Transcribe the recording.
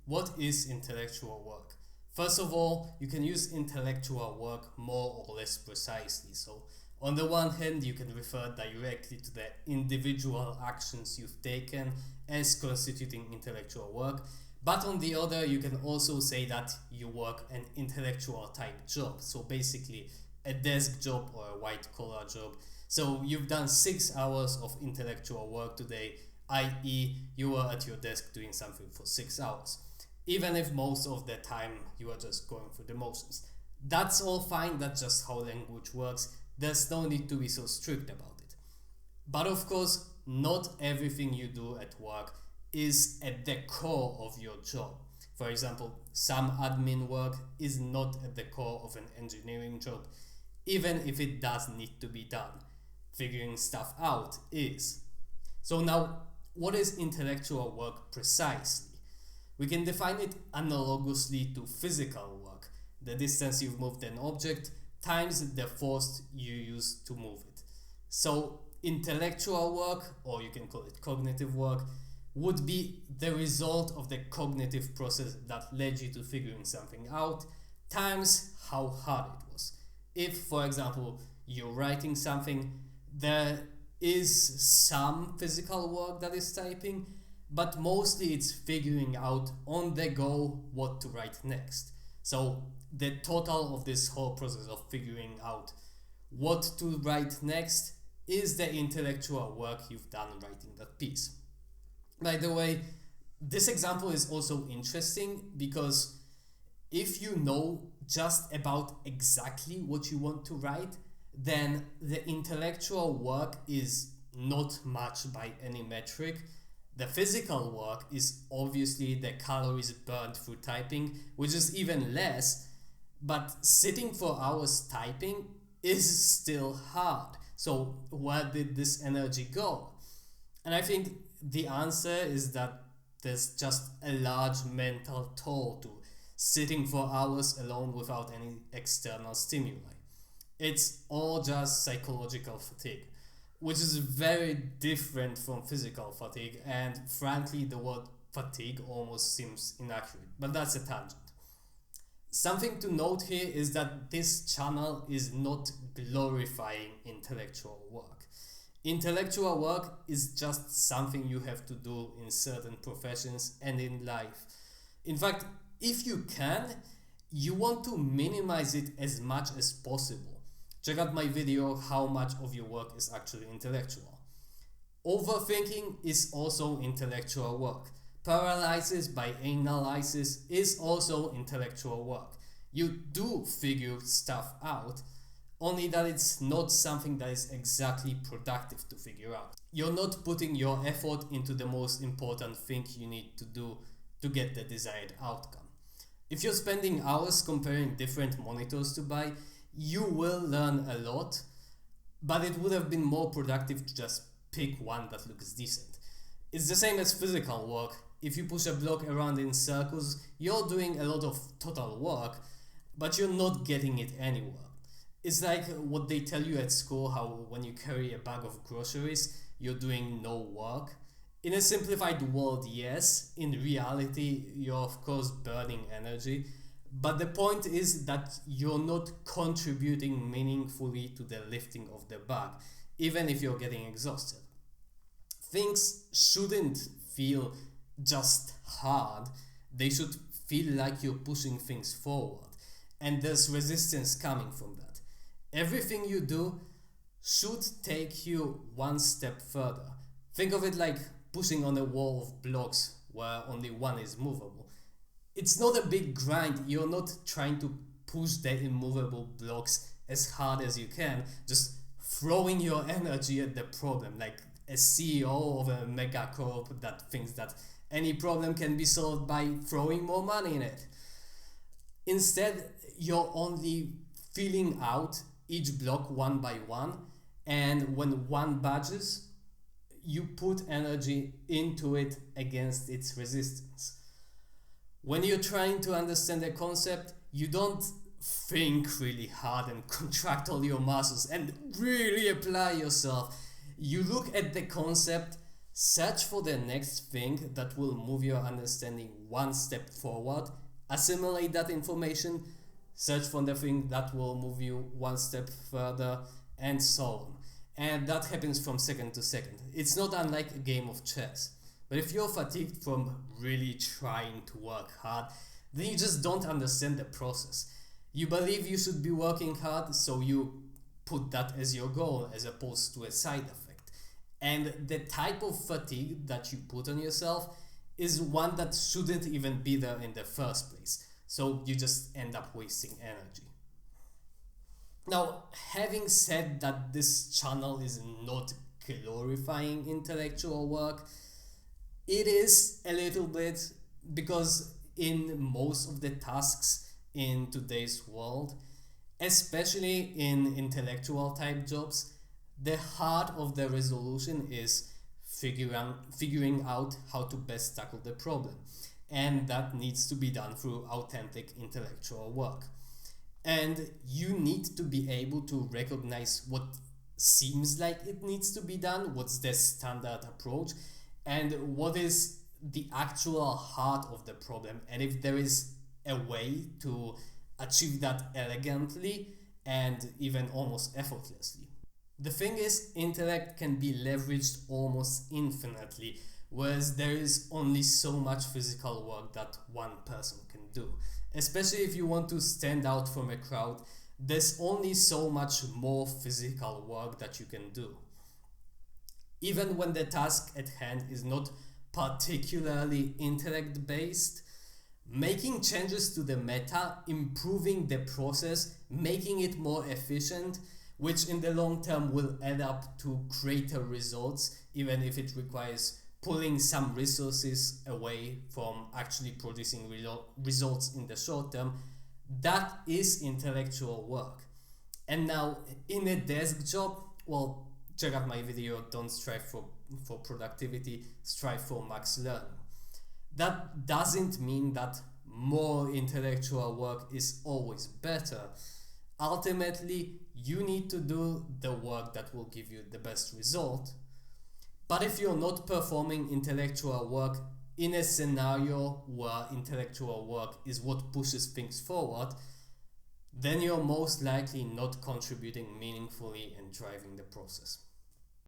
What is intellectual work? First of all, you can use intellectual work more or less precisely. So, on the one hand, you can refer directly to the individual actions you've taken as constituting intellectual work, but on the other, you can also say that you work an intellectual type job. So, basically, a desk job or a white collar job. So, you've done 6 hours of intellectual work today, i.e., you were at your desk doing something for 6 hours, even if most of the time you are just going through the motions. That's all fine, that's just how language works. There's no need to be so strict about it. But of course, not everything you do at work is at the core of your job. For example, some admin work is not at the core of an engineering job, even if it does need to be done. Figuring stuff out is. So now, what is intellectual work precisely? We can define it analogously to physical work, the distance you've moved an object times the force you use to move it. So intellectual work, or you can call it cognitive work, would be the result of the cognitive process that led you to figuring something out times how hard it was. If, for example, you're writing something, there is some physical work that is typing, but mostly it's figuring out on the go what to write next. So the total of this whole process of figuring out what to write next is the intellectual work you've done writing that piece. By the way, this example is also interesting because if you know just about exactly what you want to write, then the intellectual work is not much by any metric. The physical work is obviously the calories burned through typing, which is even less, but sitting for hours typing is still hard. So where did this energy go? And I think the answer is that there's just a large mental toll to sitting for hours alone without any external stimuli. It's all just psychological fatigue, which is very different from physical fatigue, and frankly the word fatigue almost seems inaccurate, but that's a tangent. Something to note here is that this channel is not glorifying intellectual work. Intellectual work is just something you have to do in certain professions and in life. In fact, if you can, you want to minimize it as much as possible. Check out my video how much of your work is actually intellectual. Overthinking is also intellectual work. Paralysis by analysis is also intellectual work. You do figure stuff out, only that it's not something that is exactly productive to figure out. You're not putting your effort into the most important thing you need to do to get the desired outcome. If you're spending hours comparing different monitors to buy, you will learn a lot, but it would have been more productive to just pick one that looks decent. It's the same as physical work. If you push a block around in circles, you're doing a lot of total work, but you're not getting it anywhere. It's like what they tell you at school, how when you carry a bag of groceries, you're doing no work. In a simplified world, yes. In reality, you're of course burning energy, but the point is that you're not contributing meaningfully to the lifting of the bag, even if you're getting exhausted. Things shouldn't feel just hard, they should feel like you're pushing things forward, and there's resistance coming from that. Everything you do should take you one step further. Think of it like pushing on a wall of blocks where only one is movable. It's not a big grind, you're not trying to push the immovable blocks as hard as you can, just throwing your energy at the problem, like a CEO of a megacorp that thinks that any problem can be solved by throwing more money in it. Instead, you're only filling out each block one by one, and when one budges, you put energy into it against its resistance. When you're trying to understand a concept, you don't think really hard and contract all your muscles and really apply yourself. You look at the concept, Search for the next thing that will move your understanding one step forward, assimilate that information, search for the thing that will move you one step further, and so on. And that happens from second to second. It's not unlike a game of chess. But if you're fatigued from really trying to work hard, then you just don't understand the process. You believe you should be working hard, so you put that as your goal as opposed to a side effect. And the type of fatigue that you put on yourself is one that shouldn't even be there in the first place. So you just end up wasting energy. Now, having said that this channel is not glorifying intellectual work, it is a little bit, because in most of the tasks in today's world, especially in intellectual type jobs, the heart of the resolution is figuring out how to best tackle the problem. And that needs to be done through authentic intellectual work. And you need to be able to recognize what seems like it needs to be done, what's the standard approach, and what is the actual heart of the problem, and if there is a way to achieve that elegantly and even almost effortlessly. The thing is, intellect can be leveraged almost infinitely, whereas there is only so much physical work that one person can do. Especially if you want to stand out from a crowd, there's only so much more physical work that you can do. Even when the task at hand is not particularly intellect based, making changes to the meta, improving the process, making it more efficient, which in the long term will add up to greater results, even if it requires pulling some resources away from actually producing results in the short term, that is intellectual work. And now in a desk job, well, check out my video, don't strive for productivity, strive for max learning. That doesn't mean that more intellectual work is always better. Ultimately, you need to do the work that will give you the best result. But if you're not performing intellectual work in a scenario where intellectual work is what pushes things forward, then you're most likely not contributing meaningfully and driving the process.